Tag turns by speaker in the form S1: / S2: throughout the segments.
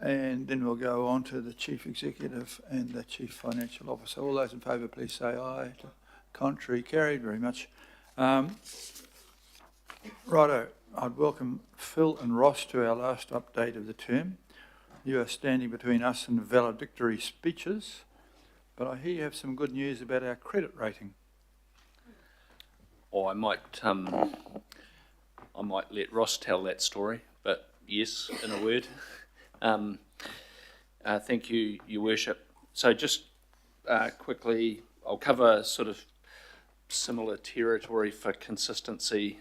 S1: and then we'll go on to the Chief Executive and the Chief Financial Officer. All those in favour, please say aye. Contrary, carried. Very much. Righto, I'd welcome Phil and Ross to our last update of the term. You are standing between us and valedictory speeches, but I hear you have some good news about our credit rating.
S2: Or I might let Ross tell that story, but yes, in a word. Thank you, Your Worship. So just quickly, I'll cover sort of similar territory for consistency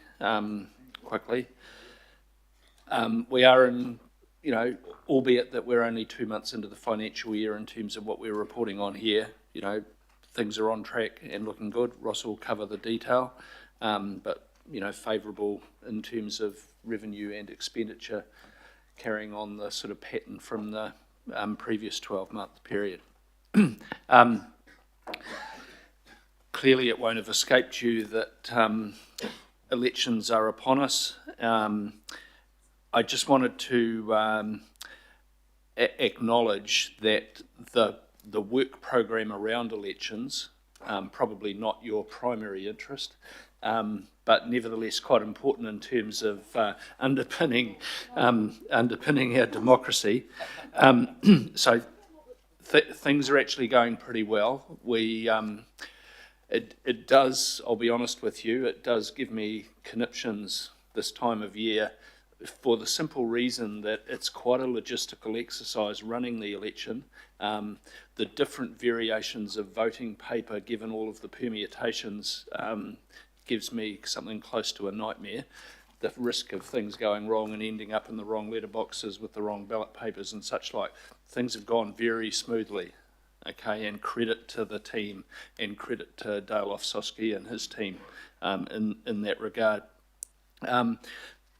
S2: quickly. We are in, albeit that we're only 2 months into the financial year in terms of what we're reporting on here, things are on track and looking good. Ross will cover the detail, but, favourable in terms of revenue and expenditure, carrying on the sort of pattern from the previous 12-month period. Clearly, it won't have escaped you that elections are upon us. I just wanted to acknowledge that the work program around elections, probably not your primary interest, but nevertheless quite important in terms of underpinning our democracy. So things are actually going pretty well. It does, I'll be honest with you, it does give me conniptions this time of year, for the simple reason that it's quite a logistical exercise running the election. The different variations of voting paper, given all of the permutations, gives me something close to a nightmare. The risk of things going wrong and ending up in the wrong letterboxes with the wrong ballot papers and such like. Things have gone very smoothly, okay, and credit to the team and credit to Dale Offsoski and his team in that regard.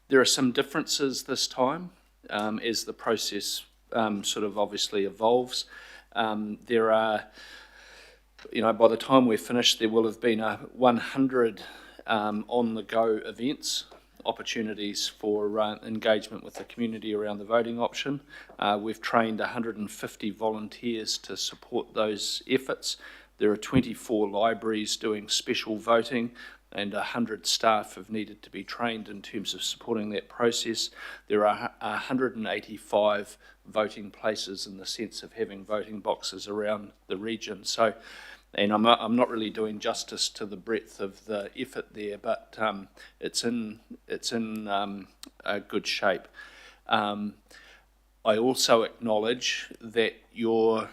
S2: There are some differences this time as the process sort of obviously evolves. There are, by the time we're finished, there will have been 100 on-the-go events, opportunities for engagement with the community around the voting option. We've trained 150 volunteers to support those efforts. There are 24 libraries doing special voting, and 100 staff have needed to be trained in terms of supporting that process. There are 185 voting places in the sense of having voting boxes around the region. So, and I'm not really doing justice to the breadth of the effort there, but it's in a good shape. I also acknowledge that your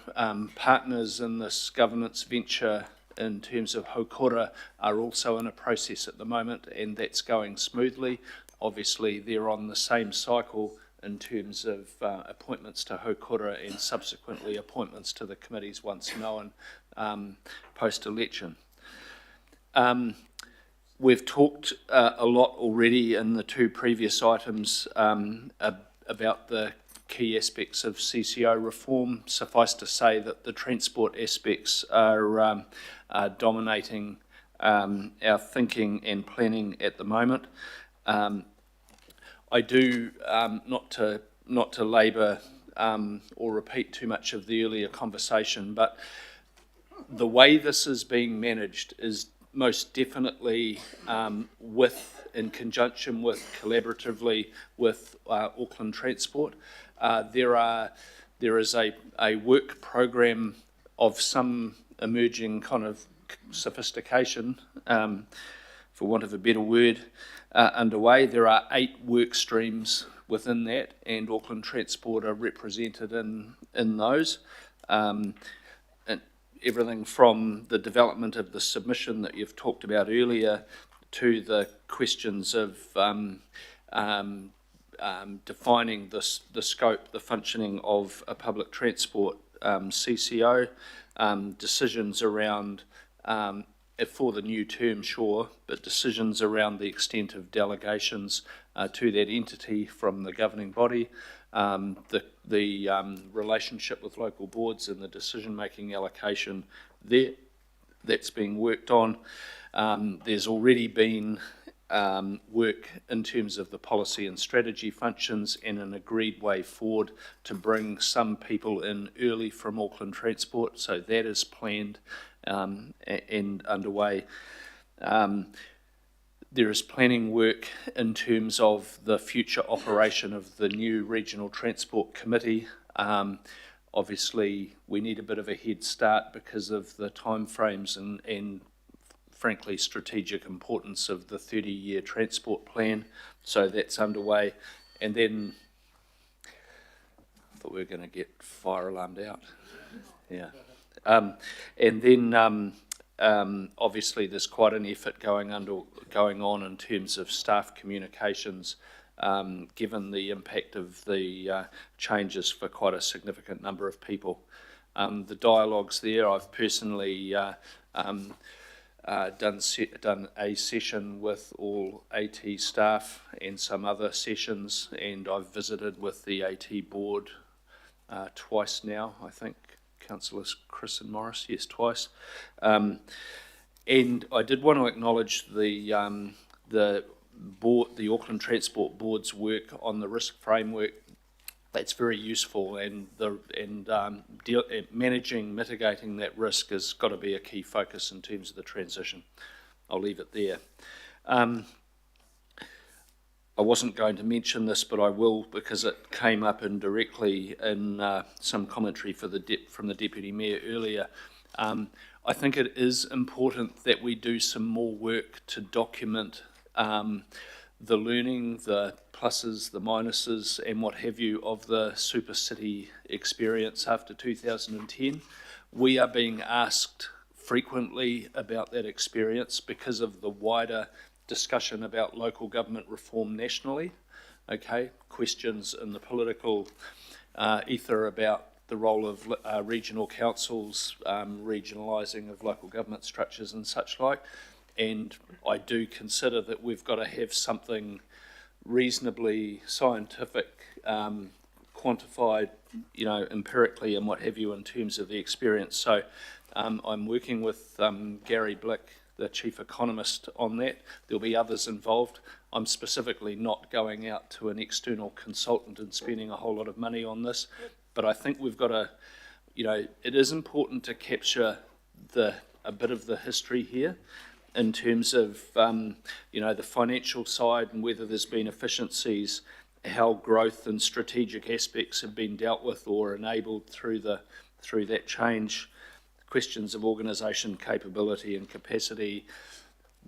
S2: partners in this governance venture in terms of Hokora are also in a process at the moment, and that's going smoothly. Obviously, they're on the same cycle in terms of appointments to Hokora and subsequently appointments to the committees once known post-election. We've talked a lot already in the two previous items about the key aspects of CCO reform. Suffice to say that the transport aspects are dominating our thinking and planning at the moment. I do, not to labour or repeat too much of the earlier conversation, but the way this is being managed is most definitely in conjunction with, collaboratively with Auckland Transport. There is a work program of some emerging kind of sophistication, for want of a better word, underway. There are 8 work streams within that, and Auckland Transport are represented in those. And everything from the development of the submission that you've talked about earlier to the questions of defining the scope, the functioning of a public transport CCO, decisions around, for the new term, sure, but decisions around the extent of delegations to that entity from the governing body, the relationship with local boards and the decision-making allocation there, that's being worked on. There's already been work in terms of the policy and strategy functions and an agreed way forward to bring some people in early from Auckland Transport. So that is planned and underway. There is planning work in terms of the future operation of the new Regional Transport Committee. Obviously, we need a bit of a head start because of the timeframes and frankly, strategic importance of the 30-year transport plan. So that's underway. And then, I thought we were going to get fire alarmed out. Yeah. And then, obviously, there's quite an effort going on in terms of staff communications, given the impact of the changes for quite a significant number of people. The dialogues there, I've personally done a session with all AT staff and some other sessions, and I've visited with the AT board twice now, I think. Councillors Chris and Morris, yes, twice. And I did want to acknowledge the board, the Auckland Transport Board's work on the risk framework. That's very useful, and managing, mitigating that risk has got to be a key focus in terms of the transition. I'll leave it there. I wasn't going to mention this, but I will because it came up indirectly in some commentary from the Deputy Mayor earlier. I think it is important that we do some more work to document the learning, the pluses, the minuses, and what have you of the Super City experience after 2010. We are being asked frequently about that experience because of the wider discussion about local government reform nationally. Okay, questions in the political ether about the role of regional councils, regionalising of local government structures and such like. And I do consider that we've got to have something reasonably scientific, quantified, empirically and what have you in terms of the experience. So I'm working with Gary Blick, the chief economist, on that. There'll be others involved. I'm specifically not going out to an external consultant and spending a whole lot of money on this, but I think we've got to, it is important to capture a bit of the history here in terms of, the financial side and whether there's been efficiencies, how growth and strategic aspects have been dealt with or enabled through that change, questions of organisation capability and capacity,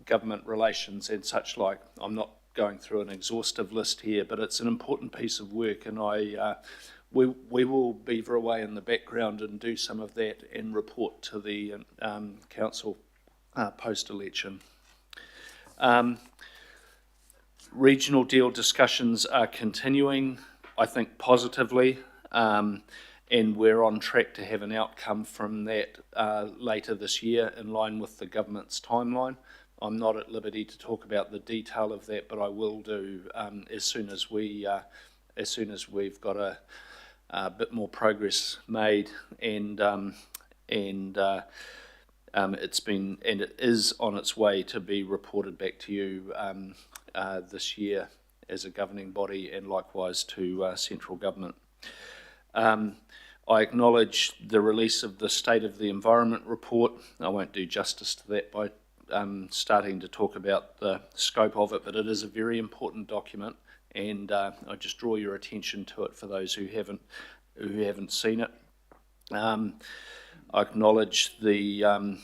S2: government relations and such like. I'm not going through an exhaustive list here, but it's an important piece of work, and we will beaver away in the background and do some of that and report to the council post-election. Regional deal discussions are continuing, I think, positively, and we're on track to have an outcome from that later this year in line with the government's timeline. I'm not at liberty to talk about the detail of that, but I will do as soon as we've got a bit more progress made, and it is on its way to be reported back to you this year as a governing body, and likewise to central government. I acknowledge the release of the State of the Environment report. I won't do justice to that by starting to talk about the scope of it, but it is a very important document, and I just draw your attention to it for those who haven't seen it. I acknowledge the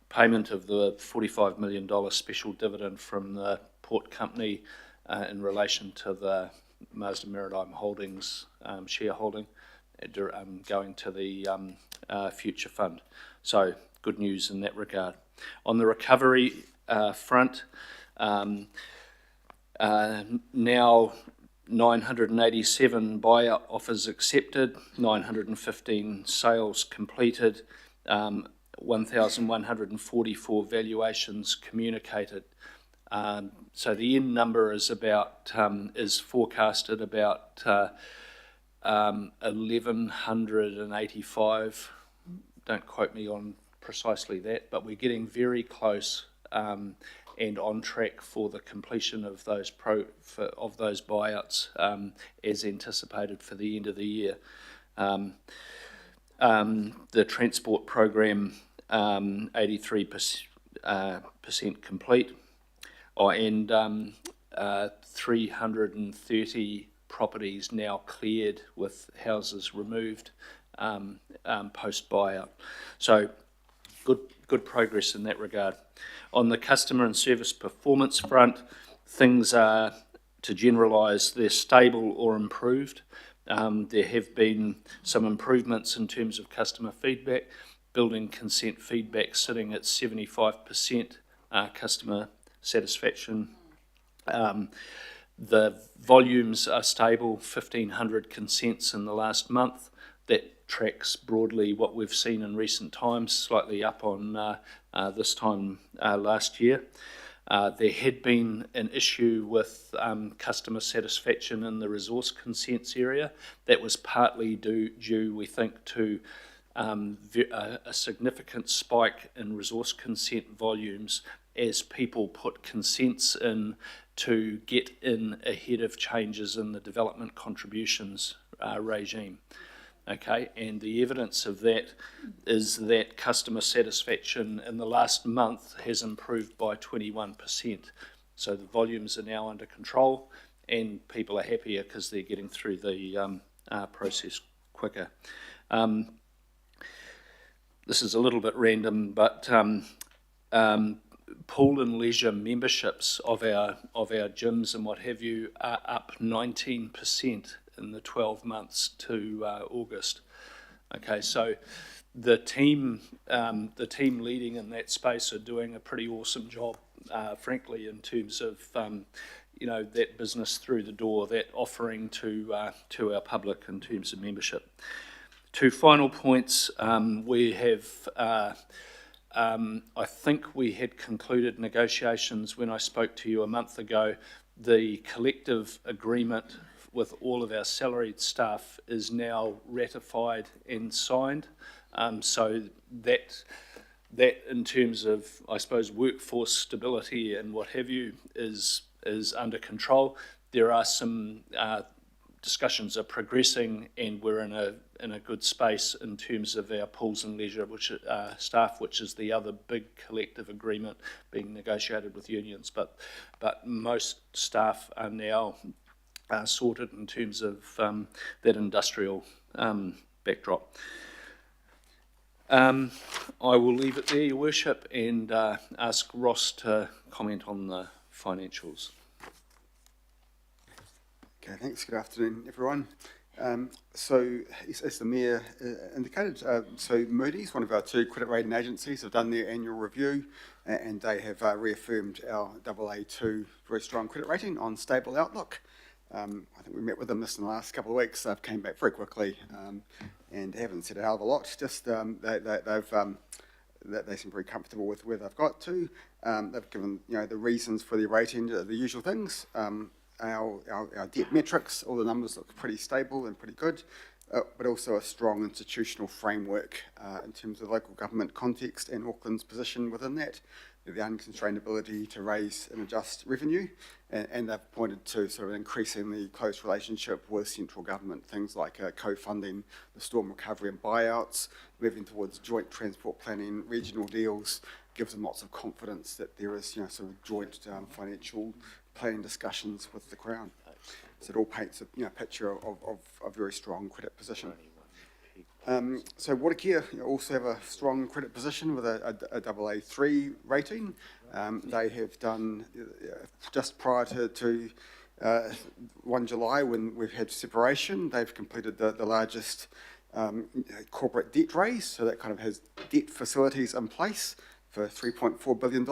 S2: payment of the $45 million special dividend from the port company in relation to the Marsden Maritime Holdings shareholding, going to the future fund. So good news in that regard. On the recovery front, now 987 buyout offers accepted, 915 sales completed, 1,144 valuations communicated. So the end number is is forecasted about 1,185. Don't quote me on precisely that, but we're getting very close, and on track for the completion of those buyouts as anticipated for the end of the year. The transport program, 83% complete, and 330 properties now cleared with houses removed post buyout. So good progress in that regard. On the customer and service performance front, things are, to generalise, they're stable or improved. There have been some improvements in terms of customer feedback, building consent feedback sitting at 75% customer satisfaction. The volumes are stable, 1,500 consents in the last month. That tracks broadly what we've seen in recent times, slightly up on this time last year. There had been an issue with customer satisfaction in the resource consents area. That was partly due, we think, to a significant spike in resource consent volumes as people put consents in to get in ahead of changes in the development contributions regime. Okay, and the evidence of that is that customer satisfaction in the last month has improved by 21%. So the volumes are now under control and people are happier because they're getting through the process quicker. This is a little bit random, but pool and leisure memberships of our gyms and what have you are up 19% in the 12 months to August. Okay, so the team leading in that space are doing a pretty awesome job, frankly, in terms of that business through the door, that offering to our public in terms of membership. Two final points. We have, I think we had concluded negotiations when I spoke to you a month ago. The collective agreement with all of our salaried staff is now ratified and signed. So that in terms of, I suppose, workforce stability and what have you is under control. There are some discussions are progressing, and we're in a good space in terms of our pools and leisure staff, which is the other big collective agreement being negotiated with unions. But most staff are now sorted in terms of that industrial backdrop. I will leave it there, Your Worship, and ask Ross to comment on the financials.
S3: Okay, thanks. Good afternoon, everyone. So, as the Mayor indicated, so Moody's, one of our two credit rating agencies, have done their annual review, and they have reaffirmed our AA2 very strong credit rating on stable outlook. I think we met with them this in the last couple of weeks. They've came back very quickly and haven't said a hell of a lot. Just they seem very comfortable with where they've got to. They've given the reasons for their rating, the usual things. Our debt metrics, all the numbers look pretty stable and pretty good, but also a strong institutional framework in terms of local government context and Auckland's position within that. The unconstrained ability to raise and adjust revenue, and they've pointed to sort of an increasingly close relationship with central government, things like co-funding the storm recovery and buyouts, moving towards joint transport planning, regional deals, gives them lots of confidence that there is sort of joint financial planning discussions with the Crown. So it all paints a picture of a very strong credit position. So Watercare also have a strong credit position with a AA3 rating. They have done, just prior to 1 July when we've had separation, they've completed the largest corporate debt raise, so that kind of has debt facilities in place for $3.4 billion.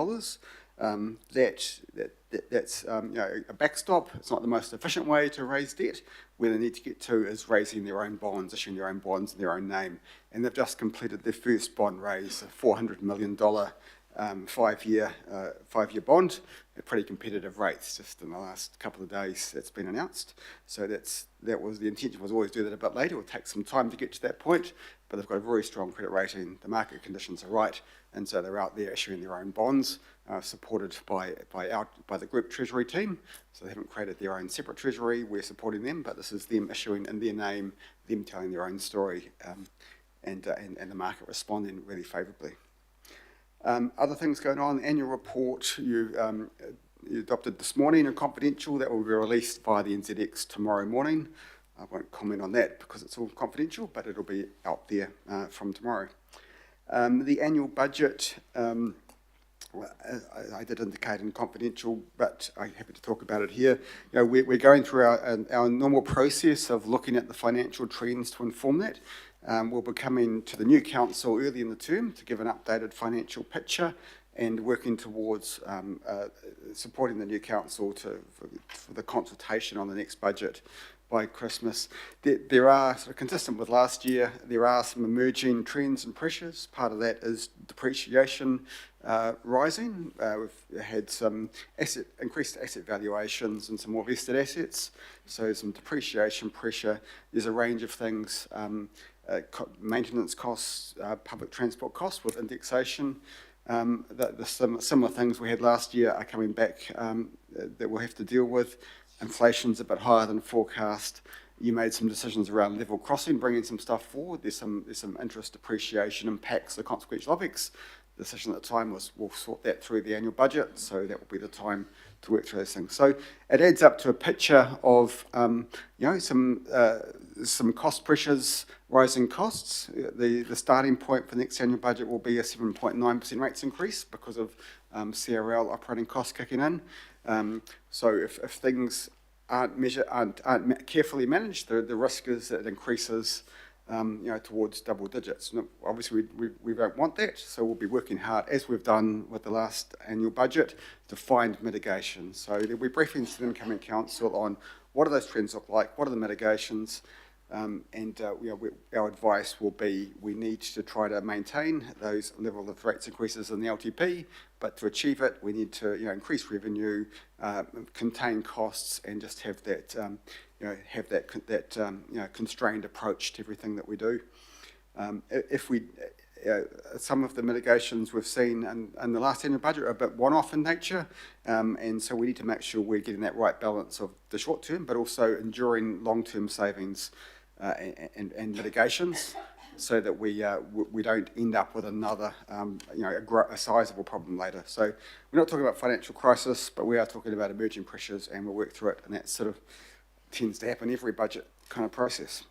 S3: That's a backstop. It's not the most efficient way to raise debt. Where they need to get to is raising their own bonds, issuing their own bonds in their own name. And they've just completed their first bond raise, a $400 million five-year bond at pretty competitive rates. Just in the last couple of days, it's been announced. So that was the intention, was always do that a bit later. It will take some time to get to that point, but they've got a very strong credit rating. The market conditions are right, and so they're out there issuing their own bonds. supported by the group treasury team. So they haven't created their own separate treasury. We're supporting them, but this is them issuing in their name, them telling their own story, and the market responding really favourably. Other things going on, annual report you adopted this morning and confidential, that will be released via the NZX tomorrow morning. I won't comment on that because it's all confidential, but it'll be out there from tomorrow. The annual budget, I did indicate in confidential, but I'm happy to talk about it here. You know, we're going through our normal process of looking at the financial trends to inform that. We'll be coming to the new council early in the term to give an updated financial picture and working towards supporting the new council for the consultation on the next budget by Christmas. There are, sort of consistent with last year, there are some emerging trends and pressures. Part of that is depreciation rising. We've had some increased asset valuations and some more vested assets, so some depreciation pressure. There's a range of things, maintenance costs, public transport costs with indexation. The similar things we had last year are coming back that we'll have to deal with. Inflation's a bit higher than forecast. You made some decisions around level crossing, bringing some stuff forward. There's some interest depreciation impacts the consequential OPEX. The decision at the time was we'll sort that through the annual budget, so that will be the time to work through those things. So it adds up to a picture of some cost pressures, rising costs. The starting point for the next annual budget will be a 7.9% rates increase because of CRL operating costs kicking in. So if things aren't carefully managed, the risk is that it increases towards double digits. And obviously, we don't want that, so we'll be working hard, as we've done with the last annual budget, to find mitigation. So there'll be briefings to the incoming council on what do those trends look like, what are the mitigations, our advice will be we need to try to maintain those level of rates increases in the LTP, but to achieve it, we need to increase revenue, contain costs, and just have that constrained approach to everything that we do. Some of the mitigations we've seen in the last annual budget are a bit one-off in nature, and so we need to make sure we're getting that right balance of the short term, but also enduring long-term savings and mitigations, so that we don't end up with another a sizable problem later. So we're not talking about financial crisis, but we are talking about emerging pressures, and we'll work through it, and that sort of tends to happen every budget kind of process.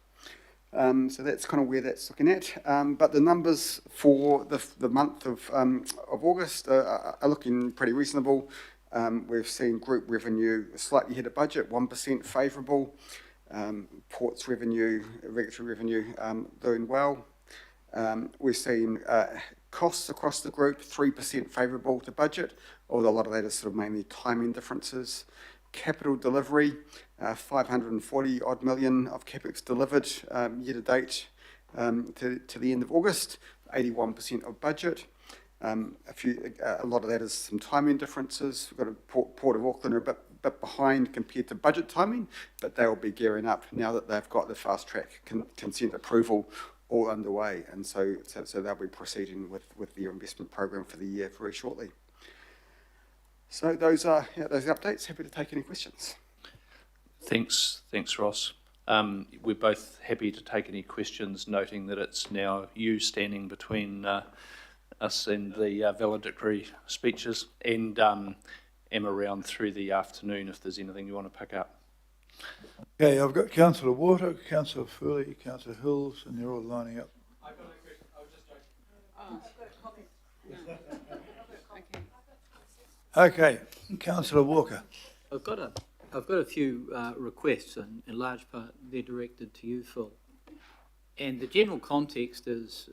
S3: So that's kind of where that's looking at. But the numbers for the month of August are looking pretty reasonable. We've seen group revenue slightly hit a budget, 1% favourable. Ports revenue, regulatory revenue doing well. We've seen costs across the group, 3% favourable to budget, although a lot of that is sort of mainly timing differences. Capital delivery, 540 odd million of CapEx delivered year to date to the end of August, 81% of budget. A lot of that is some timing differences. We've got a Port of Auckland are a bit behind compared to budget timing, but they will be gearing up now that they've got the fast track consent approval all underway, and so they'll be proceeding with their investment program for the year very shortly. So those are those updates. Happy to take any questions.
S2: Thanks, Ross. We're both happy to take any questions, noting that it's now you standing between us and the valedictory speeches, and am around through the afternoon if there's anything you want to pick up.
S1: Okay, I've got Councillor Water, Councillor Furley, Councillor Hills, and they're all lining up.
S4: I've got a question. I was just joking. Oh, I've got a copy.
S1: Okay, Councillor Walker.
S4: I've got a few requests, and in large part they're directed to you, Phil. And the general context is,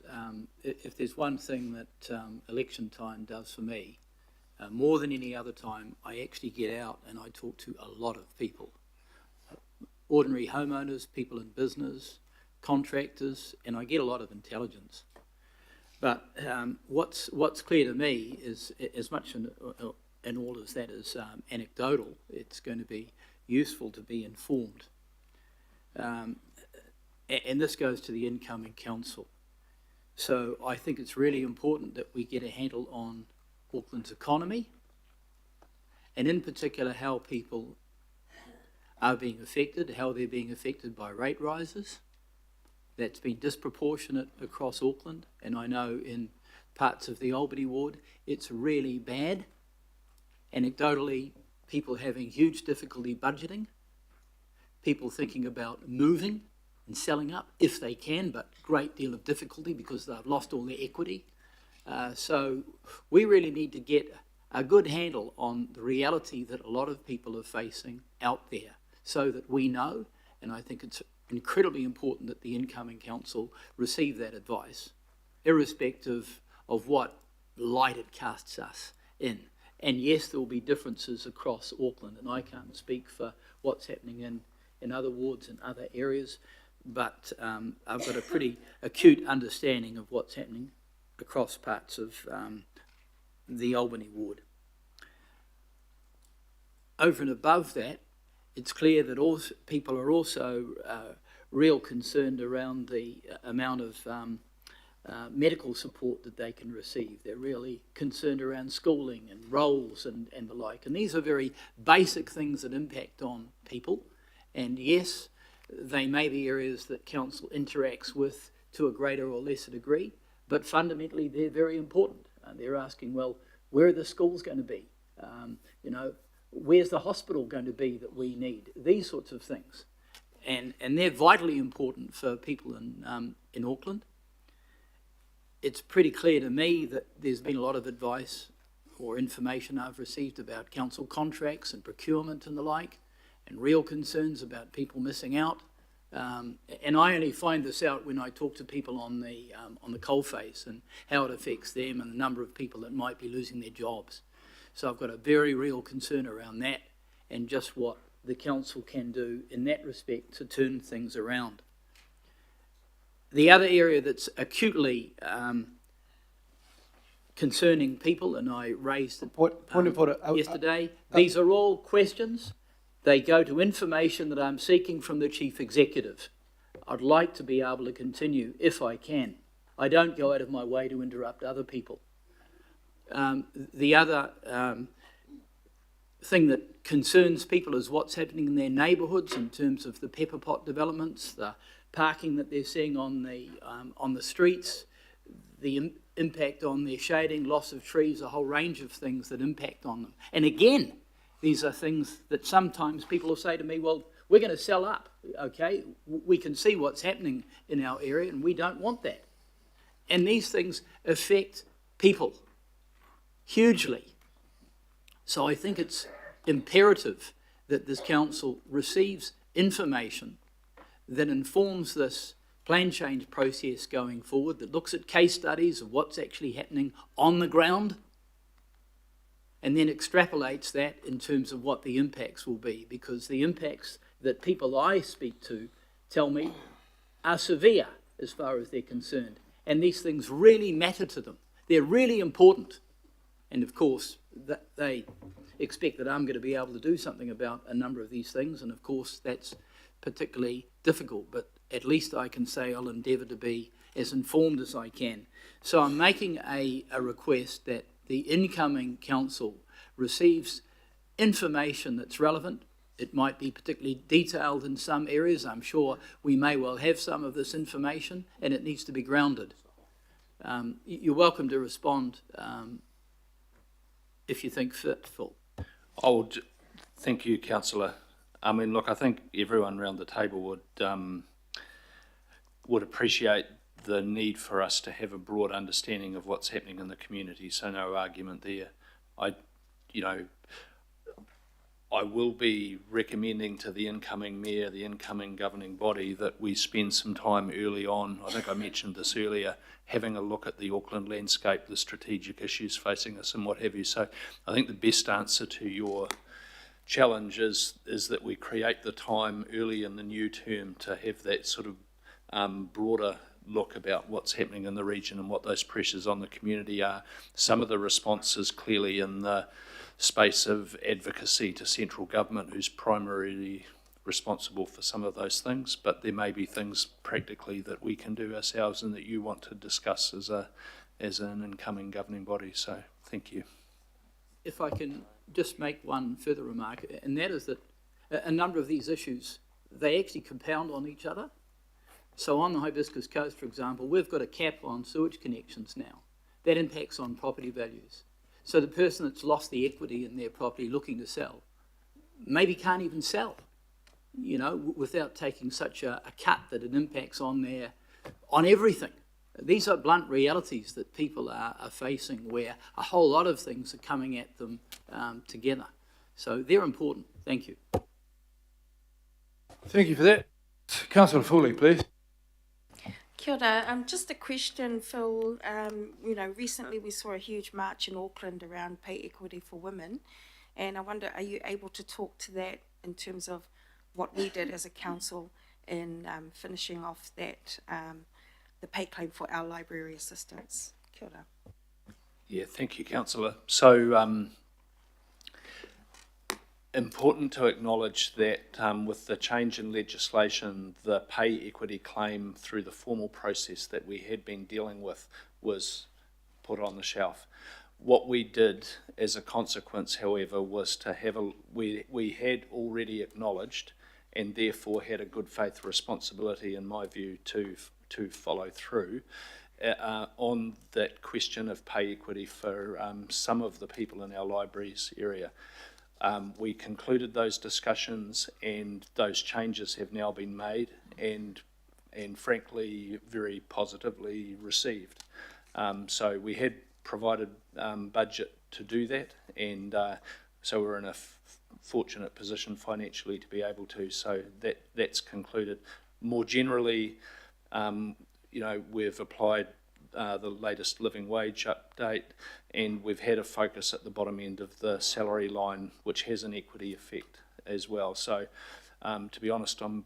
S4: if there's one thing that election time does for me, more than any other time, I actually get out and I talk to a lot of people. Ordinary homeowners, people in business, contractors, and I get a lot of intelligence. But what's clear to me is, as much in all as that is anecdotal, it's going to be useful to be informed. And this goes to the incoming council. So I think it's really important that we get a handle on Auckland's economy, and in particular how people are being affected, how they're being affected by rate rises. That's been disproportionate across Auckland, and I know in parts of the Albany ward it's really bad. Anecdotally, people having huge difficulty budgeting, people thinking about moving and selling up if they can, but great deal of difficulty because they've lost all their equity. So we really need to get a good handle on the reality that a lot of people are facing out there so that we know, and I think it's incredibly important that the incoming council receive that advice, irrespective of what light it casts us in. And yes, there will be differences across Auckland, and I can't speak for what's happening in other wards and other areas, but I've got a pretty acute understanding of what's happening across parts of the Albany ward. Over and above that, it's clear that also, people are also real concerned around the amount of medical support that they can receive. They're really concerned around schooling and roles and the like. And these are very basic things that impact on people. And yes, they may be areas that council interacts with to a greater or lesser degree, but fundamentally they're very important. They're asking, well, where are the schools going to be? Where's the hospital going to be that we need? These sorts of things. And they're vitally important for people in Auckland. It's pretty clear to me that there's been a lot of advice or information I've received about council contracts and procurement and the like, and real concerns about people missing out. And I only find this out when I talk to people on the coalface and how it affects them and the number of people that might be losing their jobs. So I've got a very real concern around that and just what the council can do in that respect to turn things around. The other area that's acutely concerning people, and I raised it
S1: Point of order.
S4: yesterday, these are all questions. They go to information that I'm seeking from the Chief Executive. I'd like to be able to continue if I can. I don't go out of my way to interrupt other people. The other thing that concerns people is what's happening in their neighbourhoods in terms of the pepper pot developments, the parking that they're seeing on the streets, the impact on their shading, loss of trees, a whole range of things that impact on them. And again, these are things that sometimes people will say to me, well, we're going to sell up, okay? We can see what's happening in our area and we don't want that. And these things affect people hugely. So I think it's imperative that this council receives information that informs this plan change process going forward, that looks at case studies of what's actually happening on the ground, and then extrapolates that in terms of what the impacts will be, because the impacts that people I speak to tell me are severe as far as they're concerned. And these things really matter to them. They're really important. And of course, they expect that I'm going to be able to do something about a number of these things. And of course, that's particularly difficult. But at least I can say I'll endeavour to be as informed as I can. So I'm making a request that the incoming council receives information that's relevant. It might be particularly detailed in some areas. I'm sure we may well have some of this information, and it needs to be grounded. You're welcome to respond if you think fit, Phil.
S2: Thank you, Councillor. I mean, look, I think everyone around the table would appreciate the need for us to have a broad understanding of what's happening in the community, so no argument there. I will be recommending to the incoming mayor, the incoming governing body, that we spend some time early on, I think I mentioned this earlier, having a look at the Auckland landscape, the strategic issues facing us and what have you. So I think the best answer to your challenge is that we create the time early in the new term to have that sort of broader look about what's happening in the region and what those pressures on the community are. Some of the responses clearly in the space of advocacy to central government, who's primarily responsible for some of those things, but there may be things practically that we can do ourselves and that you want to discuss as an incoming governing body. So thank you.
S4: If I can just make one further remark, and that is that a number of these issues, they actually compound on each other. So on the Hibiscus Coast, for example, we've got a cap on sewage connections now. That impacts on property values. So the person that's lost the equity in their property looking to sell maybe can't even sell, without taking such a cut that it impacts on everything. These are blunt realities that people are facing, where a whole lot of things are coming at them together. So they're important. Thank you.
S1: Thank you for that. Councillor Foley, please.
S5: Kia ora. Just a question, Phil. Recently we saw a huge march in Auckland around pay equity for women, and I wonder, are you able to talk to that in terms of what we did as a council in finishing off that, the pay claim for our library assistants? Kia ora.
S2: Yeah, thank you, Councillor. So, important to acknowledge that with the change in legislation, the pay equity claim through the formal process that we had been dealing with was put on the shelf. What we did as a consequence, however, was to have we had already acknowledged and therefore had a good faith responsibility, in my view, to follow through on that question of pay equity for some of the people in our libraries area. We concluded those discussions, and those changes have now been made and frankly very positively received. So we had provided budget to do that, and so we're in a fortunate position financially to be able to. So that's concluded. More generally, we've applied the latest living wage update, and we've had a focus at the bottom end of the salary line, which has an equity effect as well. So to be honest, I'm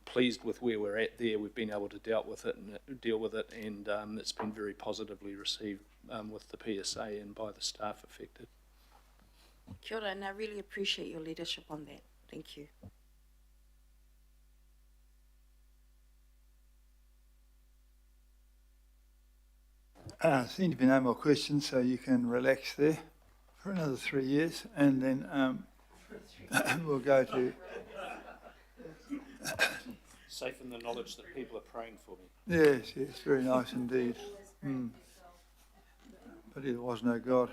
S2: pleased with where we're at there. We've been able to deal with it, and it's been very positively received with the PSA and by the staff affected.
S5: Kia ora, and I really appreciate your leadership on that. Thank you.
S1: Seem to be no more questions, so you can relax there for another 3 years, and then we'll go to...
S2: Safe in the knowledge that people are praying for me.
S1: Yes, very nice indeed. But there was no God.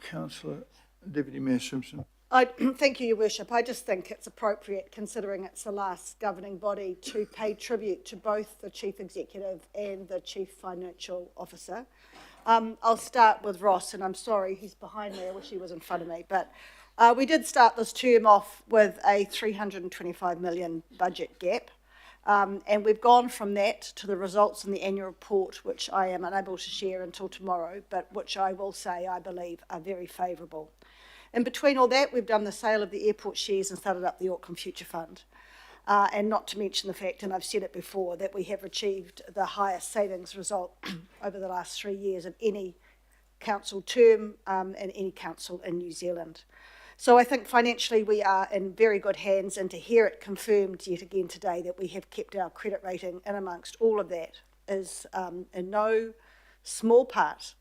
S1: Councillor Deputy Mayor Simpson.
S6: Thank you, Your Worship. I just think it's appropriate, considering it's the last governing body, to pay tribute to both the Chief Executive and the Chief Financial Officer. I'll start with Ross, and I'm sorry he's behind me. I wish he was in front of me. But we did start this term off with a $325 million budget gap. And we've gone from that to the results in the annual report, which I am unable to share until tomorrow, but which I will say I believe are very favourable. In between all that, we've done the sale of the airport shares and started up the Auckland Future Fund. And not to mention the fact, and I've said it before, that we have achieved the highest savings result over the last 3 years of any council term and any council in New Zealand. So I think financially we are in very good hands, and to hear it confirmed yet again today that we have kept our credit rating in amongst all of that is in no small part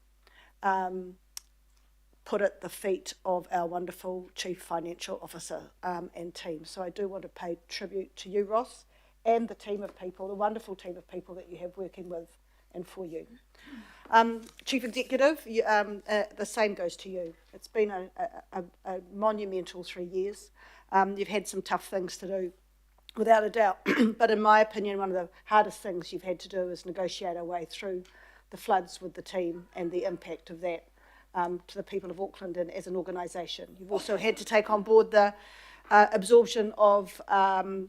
S6: put at the feet of our wonderful Chief Financial Officer and team. So I do want to pay tribute to you, Ross, and the team of people, the wonderful team of people that you have working with and for you. Chief Executive, the same goes to you. It's been a monumental 3 years. You've had some tough things to do, without a doubt. But in my opinion, one of the hardest things you've had to do is negotiate our way through the floods with the team and the impact of that to the people of Auckland and as an organisation. You've also had to take on board the absorption of the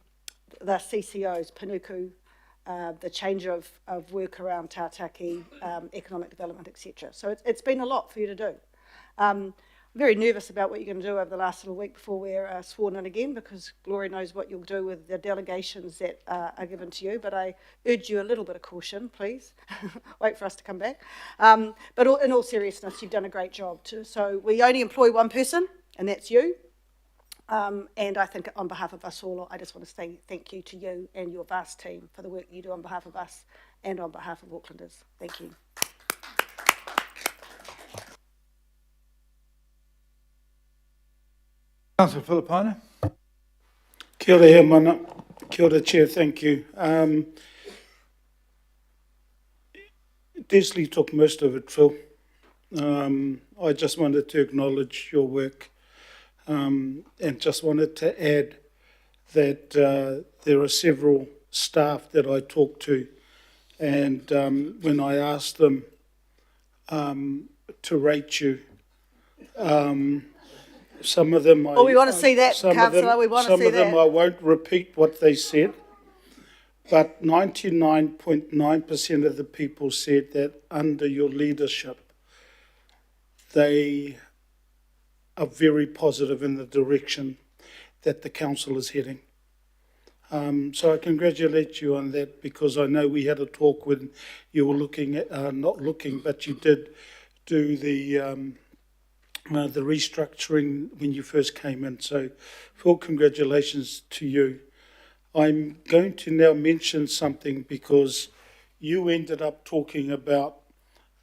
S6: CCOs, Panuku, the change of work around Tātaki, economic development, etc. So it's been a lot for you to do. I'm very nervous about what you're going to do over the last little week before we're sworn in again, because Gloria knows what you'll do with the delegations that are given to you, but I urge you a little bit of caution, please. Wait for us to come back. But in all seriousness, you've done a great job too. So we only employ one person, and that's you. And I think on behalf of us all, I just want to say thank you to you and your vast team for the work you do on behalf of us and on behalf of Aucklanders. Thank you.
S1: Councillor Filipina.
S7: Kia ora he mana. Kia ora, Chair, thank you. Desley took most of it, Phil. I just wanted to acknowledge your work and just wanted to add that there are several staff that I talked to, and when I asked them to rate you, some of them
S6: we want to see that, Councillor, we want to see
S7: some of them
S6: that.
S7: I won't repeat what they said, but 99.9% of the people said that under your leadership, they are very positive in the direction that the council is heading. So I congratulate you on that, because I know we had a talk when you were looking at, not looking, but you did do the restructuring when you first came in. So full congratulations to you. I'm going to now mention something, because you ended up talking about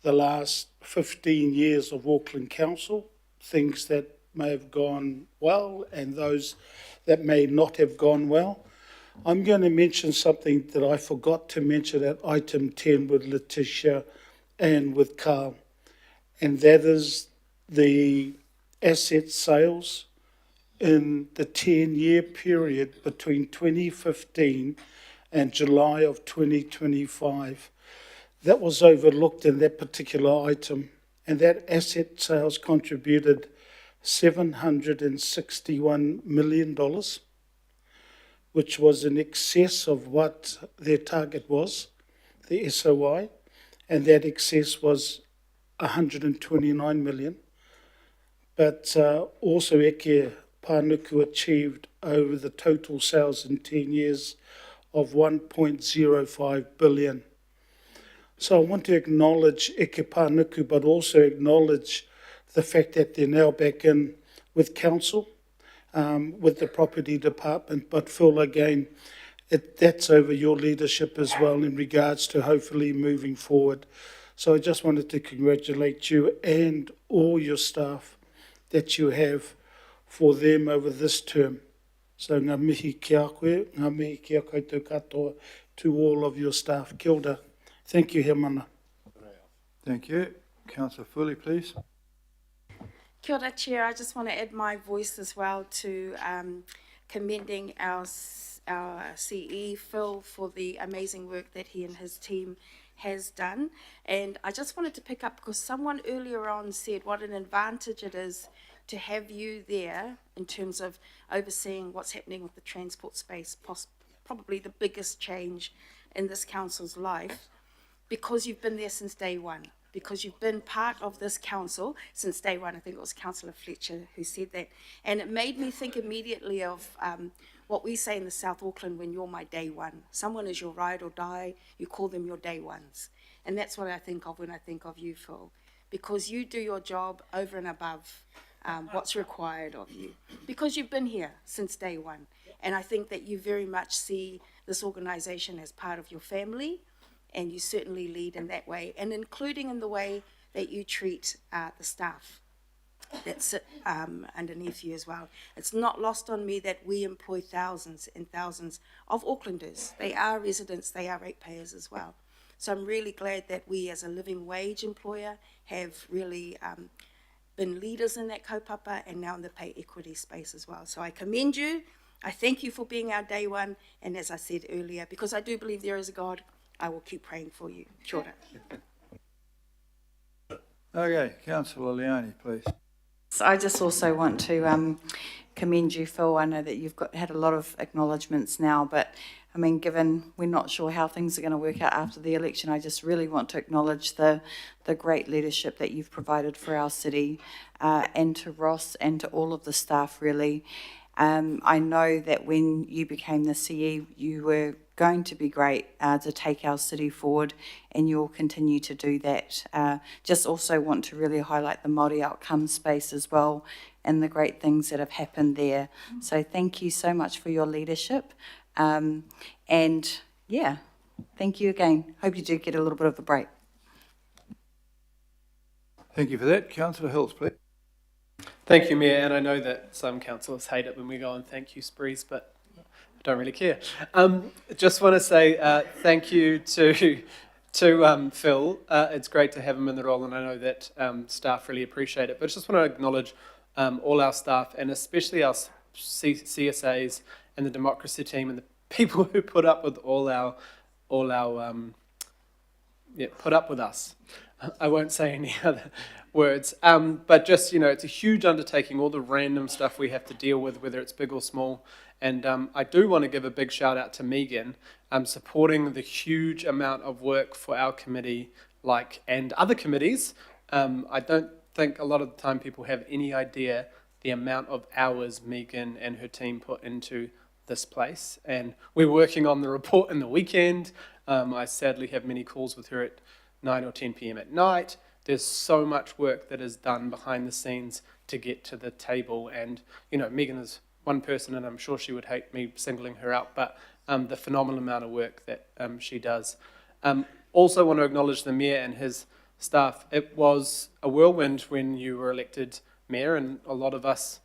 S7: the last 15 years of Auckland Council, things that may have gone well and those that may not have gone well. I'm going to mention something that I forgot to mention at item 10 with Letitia and with Carl, and that is the asset sales in the 10-year period between 2015 and July of 2025. That was overlooked in that particular item, and that asset sales contributed $761 million, which was in excess of what their target was, the SOI, and that excess was 129 million. But also Eke Panuku achieved over the total sales in 10 years of 1.05 billion. So I want to acknowledge Eke Panuku, but also acknowledge the fact that they're now back in with council, with the property department. But Phil, again, that's over your leadership as well in regards to hopefully moving forward. So I just wanted to congratulate you and all your staff that you have for them over this term. So ngā mihi kia koe, ngā mihi kia koutou katoa to all of your staff. Kia ora. Thank you, he mana.
S1: Thank you. Councillor Foley, please.
S5: Kia ora, Chair. I just want to add my voice as well to commending our CE, Phil, for the amazing work that he and his team has done. And I just wanted to pick up, because someone earlier on said what an advantage it is to have you there in terms of overseeing what's happening with the transport space, probably the biggest change in this council's life, because you've been there since day one, because you've been part of this council since day one. I think it was Councillor Fletcher who said that. And it made me think immediately of what we say in the South Auckland when you're my day one. Someone is your ride or die, you call them your day ones. And that's what I think of when I think of you, Phil, because you do your job over and above what's required of you, because you've been here since day one. And I think that you very much see this organisation as part of your family, and you certainly lead in that way, and including in the way that you treat the staff that sit underneath you as well. It's not lost on me that we employ thousands and thousands of Aucklanders. They are residents, they are ratepayers as well. So I'm really glad that we as a living wage employer have really been leaders in that kaupapa and now in the pay equity space as well. So I commend you. I thank you for being our day one. And as I said earlier, because I do believe there is a God, I will keep praying for you. Kia ora.
S1: Okay, Councillor Leone, please.
S8: So I just also want to commend you, Phil. I know that you've had a lot of acknowledgements now, but I mean, given we're not sure how things are going to work out after the election, I just really want to acknowledge the great leadership that you've provided for our city, and to Ross and to all of the staff, really. I know that when you became the CE, you were going to be great to take our city forward, and you'll continue to do that. Just also want to really highlight the Māori outcome space as well, and the great things that have happened there. So thank you so much for your leadership. And yeah, thank you again. Hope you do get a little bit of a break.
S1: Thank you for that. Councillor Hills, please.
S9: Thank you, Mayor, and I know that some councillors hate it when we go on thank you sprees, but I don't really care. Just want to say thank you to Phil. It's great to have him in the role, and I know that staff really appreciate it. But I just want to acknowledge all our staff, and especially our CSAs and the democracy team, and the people who put up with put up with us. I won't say any other words, but just, it's a huge undertaking, all the random stuff we have to deal with, whether it's big or small. And I do want to give a big shout out to Megan, supporting the huge amount of work for our committee, and other committees. I don't think a lot of the time people have any idea the amount of hours Megan and her team put into this place. And we're working on the report in the weekend. I sadly have many calls with her at 9 or 10 p.m. at night. There's so much work that is done behind the scenes to get to the table. And, Megan is one person, and I'm sure she would hate me singling her out, but the phenomenal amount of work that she does. Also want to acknowledge the Mayor and his staff. It was a whirlwind when you were elected Mayor, and a lot of us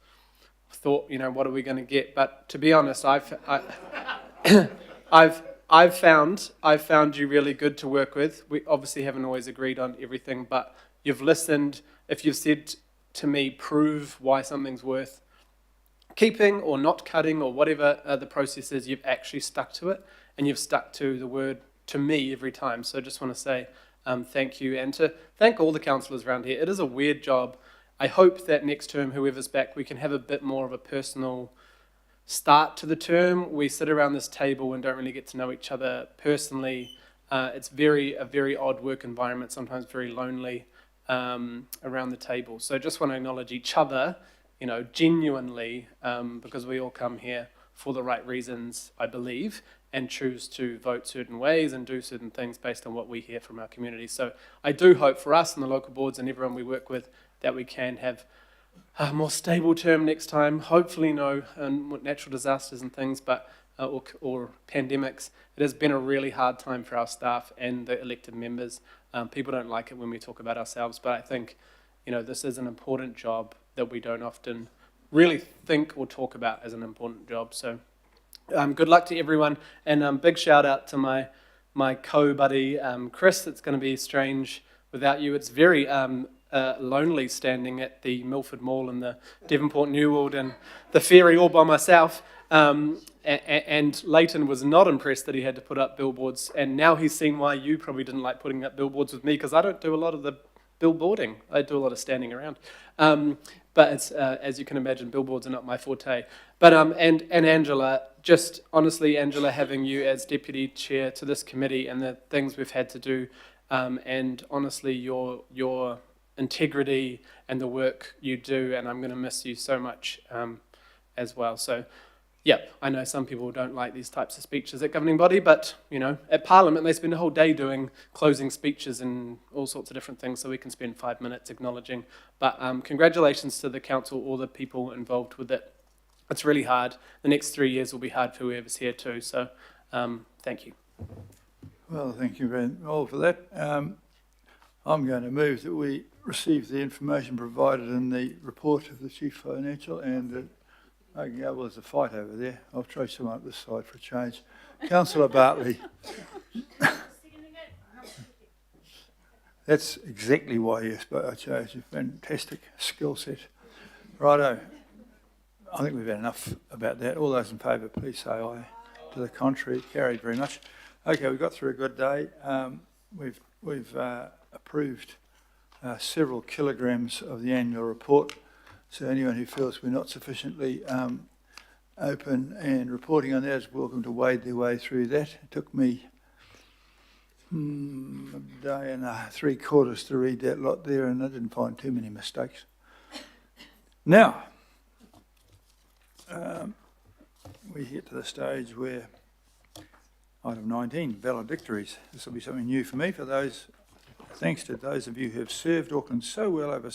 S9: thought, what are we going to get? But to be honest, I've found you really good to work with. We obviously haven't always agreed on everything, but you've listened. If you've said to me, prove why something's worth keeping or not cutting or whatever the process is, you've actually stuck to it, and you've stuck to the word to me every time. So I just want to say thank you, and to thank all the councillors around here. It is a weird job. I hope that next term, whoever's back, we can have a bit more of a personal start to the term. We sit around this table and don't really get to know each other personally. It's a very odd work environment, sometimes very lonely around the table. So just want to acknowledge each other, genuinely, because we all come here for the right reasons, I believe, and choose to vote certain ways and do certain things based on what we hear from our community. So I do hope for us and the local boards and everyone we work with that we can have a more stable term next time. Hopefully no natural disasters and things, but or pandemics. It has been a really hard time for our staff and the elected members. People don't like it when we talk about ourselves, but I think this is an important job that we don't often really think or talk about as an important job. So good luck to everyone, and big shout out to my co-buddy Chris. It's going to be strange without you. It's very lonely standing at the Milford Mall and the Devonport New World and the ferry all by myself. And Leighton was not impressed that he had to put up billboards, and now he's seen why you probably didn't like putting up billboards with me, because I don't do a lot of the billboarding. I do a lot of standing around. But it's, as you can imagine, billboards are not my forte. But and Angela, just honestly, Angela, having you as deputy chair to this committee and the things we've had to do, and honestly, your integrity and the work you do, and I'm going to miss you so much as well. So, yeah, I know some people don't like these types of speeches at governing body, but, at Parliament they spend a whole day doing closing speeches and all sorts of different things, so we can spend 5 minutes acknowledging. But congratulations to the council, all the people involved with it. It's really hard. The next 3 years will be hard for whoever's here too, so thank you.
S1: Well, thank you very much for that. I'm going to move that we receive the information provided in the report of the Chief Financial, and there's a fight over there. I'll throw someone up this side for a change. Councillor Bartley. That's exactly why I chose you. Fantastic skill set. Righto. I think we've had enough about that. All those in favour, please say aye. To the contrary, carried very much. Okay, we got through a good day. We've approved several kilograms of the annual report. So anyone who feels we're not sufficiently open and reporting on that is welcome to wade their way through that. It took me a day and 3/4 to read that lot there, and I didn't find too many mistakes. Now, we get to the stage where item 19, valedictories. This will be something new for me. Thanks to those of you who have served Auckland so well over